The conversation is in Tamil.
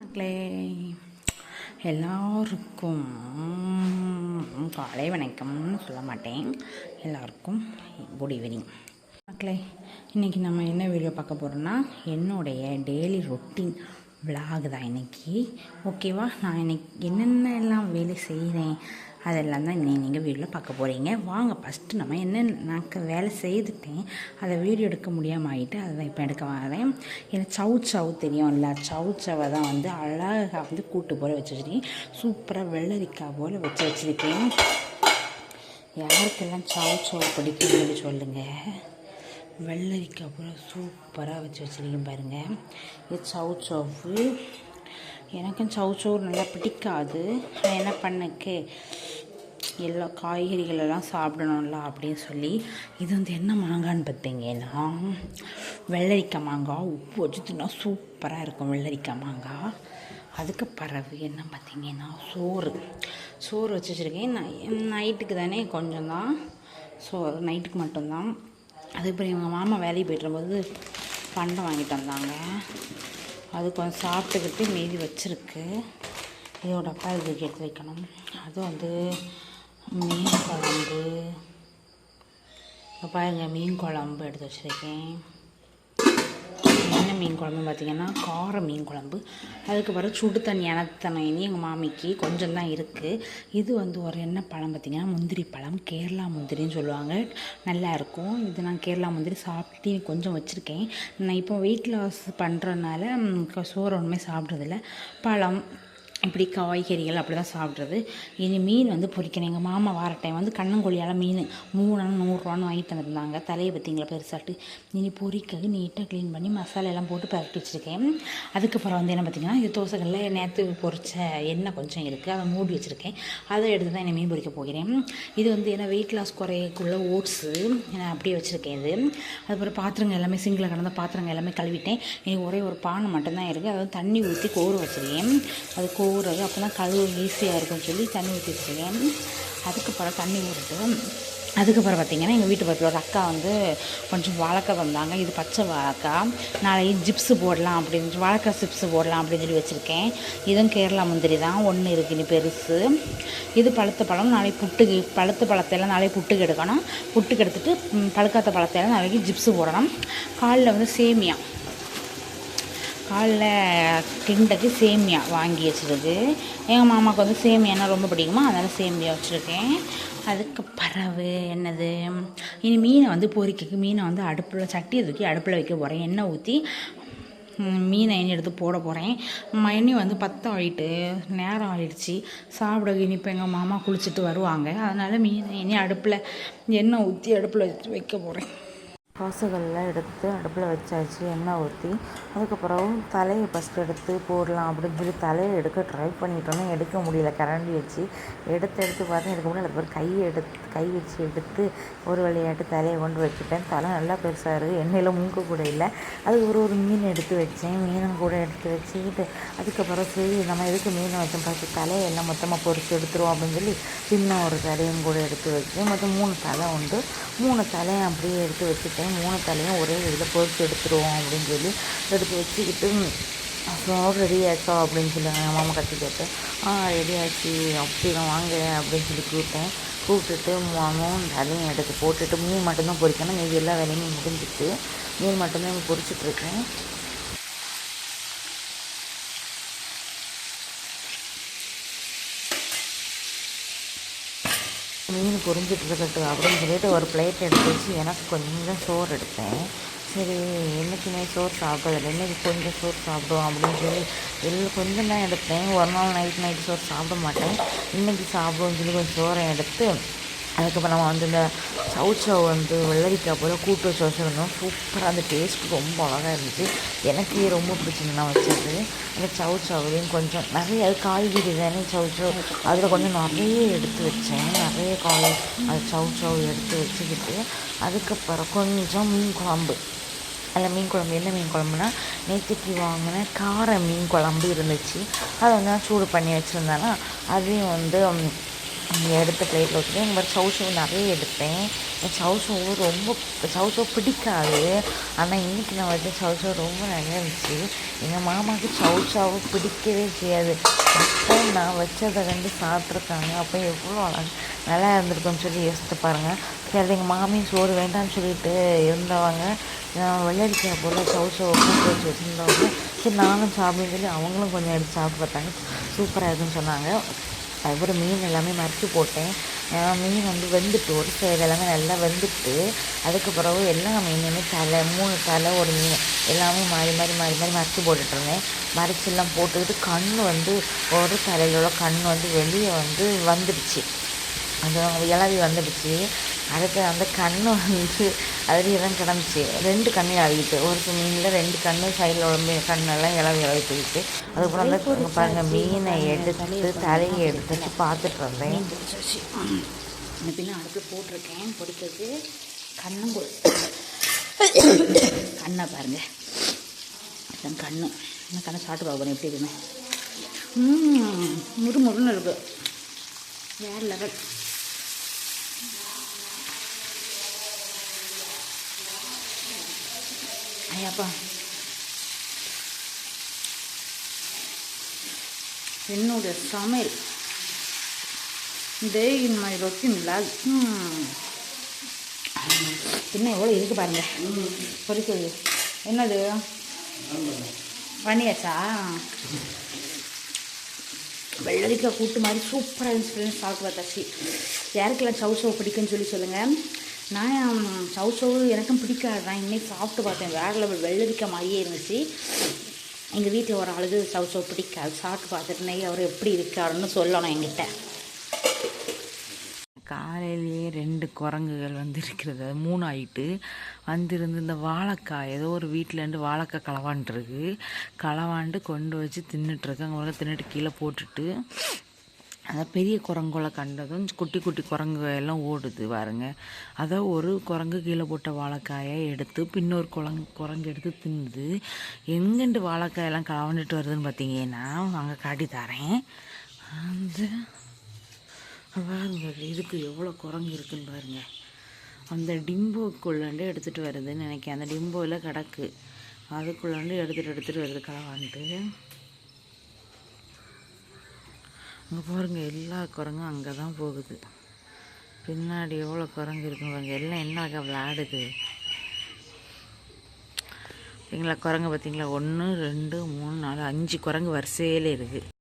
மக்களே எல்லாருக்கும் காலை வணக்கம்னு சொல்ல மாட்டேன், எல்லாருக்கும் குட் ஈவினிங். மக்களே, இன்றைக்கி நம்ம என்ன வீடியோ பார்க்க போகிறோன்னா என்னுடைய டெய்லி ரொட்டீன் விலாக் தான் இன்றைக்கி. ஓகேவா? நான் இன்றைக்கி என்னென்னலாம் வேலை செய்கிறேன் அதெல்லாம் தான் நீங்கள் வீடியோவில் பார்க்க போகிறீங்க. வாங்க ஃபஸ்ட்டு நம்ம நான் வேலை செய்துட்டேன், அதை வீடியோ எடுக்க முடியாமல் ஆகிட்டு அதை தான் இப்போ எடுக்க வரேன். எனக்கு சவு தெரியும்ல, சவை தான் வந்து அழகாக வந்து கூட்டு போல் வச்சு வச்சுருக்கேன். சூப்பராக வெள்ளரிக்காய் போல் வச்சு வச்சுருக்கேன். யாருக்கெல்லாம் சவு பிடிக்கும்னு சொல்லுங்கள். வெள்ளரிக்காய் போல் சூப்பராக வச்சு வச்சுருக்கேன் பாருங்கள். இது சவு எனக்கும் சவு நல்லா பிடிக்காது. நான் என்ன பண்ணக்கு எல்லா காய்கறிகளெல்லாம் சாப்பிடணும்ல அப்படின்னு சொல்லி இது வந்து என்ன மாங்கான்னு பார்த்தீங்கன்னா வெள்ளரிக்காய் மாங்காய். உப்பு வச்சு தின்னா சூப்பராக இருக்கும் வெள்ளரிக்காய் மாங்காய். அதுக்கு பிறகு என்ன பார்த்தீங்கன்னா சோறு வச்சு வச்சுருக்கேன். நைட்டுக்கு தானே கொஞ்சம் தான் நைட்டுக்கு மட்டும்தான். அதுக்கப்புறம் எங்கள் மாமா வேலைக்கு போய்ட்டுருக்கும்போது பண்டம் வாங்கிட்டு வந்தாங்க, அது கொஞ்சம் சாப்பிட்டுக்கிட்டு மீதி வச்சுருக்கு. இதோட அப்பா இதுக்கு எடுத்து வைக்கணும். அது வந்து மீன் குழம்பு பாருங்க, மீன் குழம்பு எடுத்து வச்சுருக்கேன். என்ன மீன் குழம்பு பார்த்திங்கன்னா கார மீன் குழம்பு. அதுக்கு பிறகு சுடு தண்ணி அனத்தணும். இனி எங்கள் மாமிக்கு கொஞ்சம் தான் இருக்குது. இது வந்து ஒரு என்ன பழம் பார்த்திங்கன்னா முந்திரி பழம், கேரளா முந்திரின்னு சொல்லுவாங்க, நல்லாயிருக்கும். இது நான் கேரளா முந்திரி சாப்பிட்டு கொஞ்சம் வச்சுருக்கேன். நான் இப்போ வெயிட் லாஸ் பண்ணுறதுனால சோறு ஒன்றுமே சாப்பிட்றதில்ல, பழம் இப்படி காய்கறிகள் அப்படி தான் சாப்பிட்றது. இனி மீன் வந்து பொரிக்கணும். எங்கள் மாமா வார டைம் வந்து கண்ணங்கொழியால் மீன் 300 வாங்கிட்டு வந்துருந்தாங்க. தலையை பார்த்திங்களா பெருசாட்டு. இனி பொரிக்க நீட்டாக க்ளீன் பண்ணி மசாலெல்லாம் போட்டு பரட்டி வச்சுருக்கேன். அதுக்கப்புறம் வந்து என்ன பார்த்திங்கன்னா இது தோசைகளில் நேற்று பொரிச்ச எண்ணெய் கொஞ்சம் இருக்குது, அதை மூடி வச்சுருக்கேன். அதை எடுத்து தான் என்னை மீன் பொரிக்க போகிறேன். இது வந்து ஏன்னா வெயிட் லாஸ் குறையக்குள்ள ஓட்ஸு நான் அப்படியே வச்சுருக்கேன். இது அதுக்கப்புறம் பாத்திரங்கள் எல்லாமே சிங்கில் கடந்த பாத்திரங்கள் எல்லாமே கழுவிட்டேன். எனக்கு ஒரே ஒரு பானை மட்டும்தான் இருக்குது, அதாவது தண்ணி ஊற்றி கோர வச்சுருக்கேன். அது ஊறுறது அப்போ தான் கழுவு ஈஸியாக இருக்கும்னு சொல்லி தண்ணி ஊற்றி வச்சுருக்கேன். அதுக்கப்புறம் தண்ணி ஊறிட்டு அதுக்கப்புறம் பார்த்திங்கன்னா எங்கள் வீட்டு பக்கத்தில் ஒரு அக்கா வந்து கொஞ்சம் வாழைக்காய் தந்தாங்க. இது பச்சை வாழைக்காய், நாளைக்கு ஜிப்ஸு போடலாம் அப்படின்னு, வாழைக்காய் சிப்ஸு போடலாம் அப்படின்னு சொல்லி வச்சுருக்கேன். இதுவும் கேரளா முந்திரி தான், ஒன்று இருக்குது இனி பெருசு. இது பழுத்த பழம், நாளைக்கு பழுத்த பழத்தையெல்லாம் நாளைக்கு புட்டுக்கு எடுக்கணும். புட்டுக்கு எடுத்துகிட்டு பழுக்காத்த பழத்தையெல்லாம் நாளைக்கு ஜிப்ஸு போடணும். காலையில் வந்து காலைல கிண்டக்கு சேமியா வாங்கி வச்சுருக்கு. எங்கள் மாமாவுக்கு வந்து சேமியானா ரொம்ப பிடிக்குமா, அதனால் சேமியா வச்சுருக்கேன். அதுக்கு பிறகு என்னது, இனி மீனை வந்து பொரிக்க மீனை வந்து அடுப்பில் சட்டியை தூக்கி அடுப்பில் வைக்க போகிறேன். எண்ணெய் ஊற்றி மீனை எடுத்து போட போகிறேன். எண்ணெய் வந்து 10 ஆகிட்டு நேரம் ஆகிடுச்சு சாப்பிட. இனி இப்போ எங்கள் மாமா குளிச்சுட்டு வருவாங்க, அதனால் மீனை இனி அடுப்பில் எண்ணெய் ஊற்றி அடுப்பில் வைக்க போகிறேன். காசுகள்லாம் எடுத்து அடுப்பில் வச்சாச்சு, எண்ணெய் ஊற்றி. அதுக்கப்புறம் தலையை ஃபஸ்ட்டு எடுத்து போடலாம் அப்படின்னு சொல்லி தலையை எடுக்க ட்ரை பண்ணிட்டோன்னே எடுக்க முடியல. கரண்டி வச்சு எடுத்து பார்த்தேன், எடுக்க முடியல. அதுக்கப்புறம் கை வச்சு எடுத்து ஒரு விளையாட்டு தலையை கொண்டு வச்சுட்டேன். தலை நல்லா பெருசாக இருக்குது, எண்ணெயில் மூக்கு கூட இல்லை. அதுக்கு ஒரு மீன் எடுத்து வச்சேன், மீனும் கூட எடுத்து வச்சுக்கிட்டு அதுக்கப்புறம் சரி நம்ம எதுக்கு மீனை வச்சோம் பார்த்து தலையெல்லாம் மொத்தமாக பொரித்து எடுத்துருவோம் அப்படின்னு சொல்லி சின்ன ஒரு தலையும் கூட எடுத்து வச்சேன். மொத்தம் 3 தலை உண்டு. 3 தலையும் அப்படியே எடுத்து வச்சுட்டேன். 3 தலையும் ஒரே இதில் பொரித்து எடுத்துருவோம் அப்படின்னு சொல்லி எடுத்து வச்சுக்கிட்டு சோறு ரெடி ஆச்சா அப்படின்னு சொல்லி எங்கள் மாமா கட்டி கேட்டேன். ரெடி ஆச்சு அப்படிதான் வாங்க அப்படின்னு சொல்லி கூப்பிட்டுட்டு 3 தலையும் எடுத்து போட்டுட்டு மீன் மட்டும்தான் பொரிக்கணும். மீதி எல்லா வேலையுமே முடிஞ்சிட்டு மீன் மட்டும்தான் பொரிச்சிட்ருக்கேன். மீன் பொரிஞ்சிட்டு இருக்கட்டும் அப்படின்னு சொல்லிட்டு ஒரு பிளேட் எடுத்து வச்சு எனக்கு கொஞ்சம் சோறு எடுத்தேன். சரி என்றைக்குமே சோறு சாப்பிட்றதில்ல, இன்றைக்கி கொஞ்சம் சோறு சாப்பிடுவோம் அப்படின்னு சொல்லி கொஞ்சம் தான் எடுத்தேன். ஒரு நாள் நைட்டு சோறு சாப்பிட மாட்டேன், இன்றைக்கி சாப்பிடுவோம்னு சொல்லி கொஞ்சம் சோறை எடுத்து அதுக்கப்புறம் நம்ம வந்து இந்த சவு வந்து வெள்ளரிக்காய் போல் கூட்டு வச்சு வச்சுருந்தோம். சூப்பராக அந்த டேஸ்ட்டு ரொம்ப அழகாக இருந்துச்சு. எனக்கு ரொம்ப பிடிச்சிருந்து நான் வச்சது. அந்த சவுலையும் கொஞ்சம் நிறைய காய்கறி தானே சவு அதில் கொஞ்சம் நிறைய எடுத்து வச்சேன். நிறைய அந்த சவு எடுத்து வச்சுக்கிட்டு அதுக்கப்புறம் கொஞ்சம் மீன் குழம்பு. அதில் மீன் குழம்பு என்ன மீன் குழம்புனா நேற்றுக்கு வாங்கின கார மீன் குழம்பு இருந்துச்சு. அதை வந்து நான் சூடு பண்ணி வச்சுருந்தேன்னா அதையும் வந்து எடுத்த பிளேட்டில் வச்சுட்டு இந்த மாதிரி சவுசவு நிறைய எடுத்தேன். என் சவுசவு ரொம்ப சவுசவு பிடிக்காது. ஆனால் இன்றைக்கி நான் வச்ச சவுசவு ரொம்ப நல்லா இருந்துச்சு. எங்கள் மாமாவுக்கு சவுசவு பிடிக்கவே செய்யாது. அப்போ நான் வச்சதை கண்டு சாப்பிட்ருக்காங்க. அப்போ எவ்வளோ நல்லா இருந்திருக்குன்னு சொல்லி யோசித்து பாருங்கள். சரி எங்கள் மாமியும் சோறு வேண்டாம்னு சொல்லிட்டு இருந்தவங்க வெள்ளரிக்காய் போல் சவுசவை கூட்டு வச்சு வச்சுருந்தவங்க சரி நானும் சாப்பிடுன்னு சொல்லி அவங்களும் கொஞ்சம் எடுத்து சாப்பிட்டு பார்த்தாங்க. சூப்பராக இருக்குன்னு சொன்னாங்க. அதுக்கப்புறம் மீன் எல்லாமே மறைச்சி போட்டேன். மீன் வந்து வெந்துட்டு ஒரு சைடு எல்லாமே நல்லா வெந்துட்டு அதுக்கு பிறகு எல்லா மீனுமே தலை 3 தலை ஒரு மீன் எல்லாமே மாறி மறைச்சி போட்டுட்ருந்தேன். மறைச்செல்லாம் போட்டுக்கிட்டு கண் வந்து ஒரு தலையில் உள்ள கண் வந்து வெளியே வந்து வந்துடுச்சு. அது இளவி வந்துடுச்சு. அதுக்கு அந்த கண் வந்து அதுலேயே தான் கிடந்துச்சு. 2 கண் இளவிட்டு ஒரு மீனில் 2 கண் சைடில் உள்ள கண்ணெல்லாம் இளவி போயிட்டு அதுக்கப்புறம் அந்த பாருங்கள் மீனை எடுத்து தலையை எடுத்து பார்த்துட்டு இருந்தேன். பின்ன அடுப்பில் போட்டிருக்கேன் பொடிக்கிறது. கண்ணும் கண்ணை பாருங்கள் என் கண்ணு இந்த கண்ணை சாப்பிட்டு பார்ப்பேன் எப்படி இருக்குன்னு. முறுமுறுன்னு இருக்குது. வேறு லெவல். ஐயாப்பா என்னோட சமையல் டே இன் மை ரொட்டீன் லாக். இன்னும் எவ்வளோ இருக்குது பாருங்கள் பொரிக்கிறது. என்னது பண்ணியாச்சா? வெள்ளரிக்காய் கூட்டு மாதிரி சூப்பராக இருந்துச்சு. சாப்பிட்டு பார்த்தாச்சு. யாருக்கெல்லாம் சவுசவு பிடிக்குன்னு சொல்லி சொல்லுங்கள். நான் சவுசவு எனக்கும் பிடிக்காது தான். இன்னைக்கு சாப்பிட்டு பார்த்தேன். வேறு லெவல் வெள்ளரிக்காய் மாதிரியே இருந்துச்சு. எங்கள் வீட்டில் ஒரு ஆளுக்கு சவுசவு பிடிக்காது. சாப்பிட்டு பார்த்துட்டு நெய் அவர் எப்படி இருக்காருன்னு சொல்லணும் என்கிட்ட. காலையிலேயே 2 குரங்குகள் வந்து இருக்கிறது. அது 3 ஆகிட்டு வந்திருந்து இந்த வாழைக்காய் ஏதோ ஒரு வீட்டிலேருந்து வாழைக்காய் களவாண்டு கொண்டு வச்சு தின்னுட்டுருக்கு. அங்கே தின்னுட்டு கீழே போட்டுட்டு அந்த பெரிய குரங்குகளை கண்டதும் குட்டி குரங்கு எல்லாம் ஓடுது பாருங்க. அதை ஒரு குரங்கு கீழே போட்ட வாழைக்காயை எடுத்து பின்னொரு குரங்கு எடுத்து தின்னுது. எங்கேண்டு வாழைக்காயெல்லாம் களவாண்டுட்டு வருதுன்னு பார்த்தீங்கன்னா அங்கே காட்டி தரேன். அந்த பாருங்க இதுக்கு எவ்வளோ குரங்கு இருக்குன்னு பாருங்க. அந்த டிம்போக்குள்ளாண்டு எடுத்துகிட்டு வருதுன்னு நினைக்கிறேன். அந்த டிம்போவில் கிடக்கு. அதுக்குள்ளாண்டு எடுத்துகிட்டு வருது களவாண்டு. அங்கே பாருங்க எல்லா குரங்கும் அங்கே தான் போகுது. பின்னாடி எவ்வளோ குரங்கு இருக்குன்னு பாருங்க. எல்லாம் என்ன விளையாடுது பார்த்தீங்களா? குரங்கு பார்த்தீங்களா? 1 2 3 4 5 குரங்கு வரிசையிலே இருக்குது.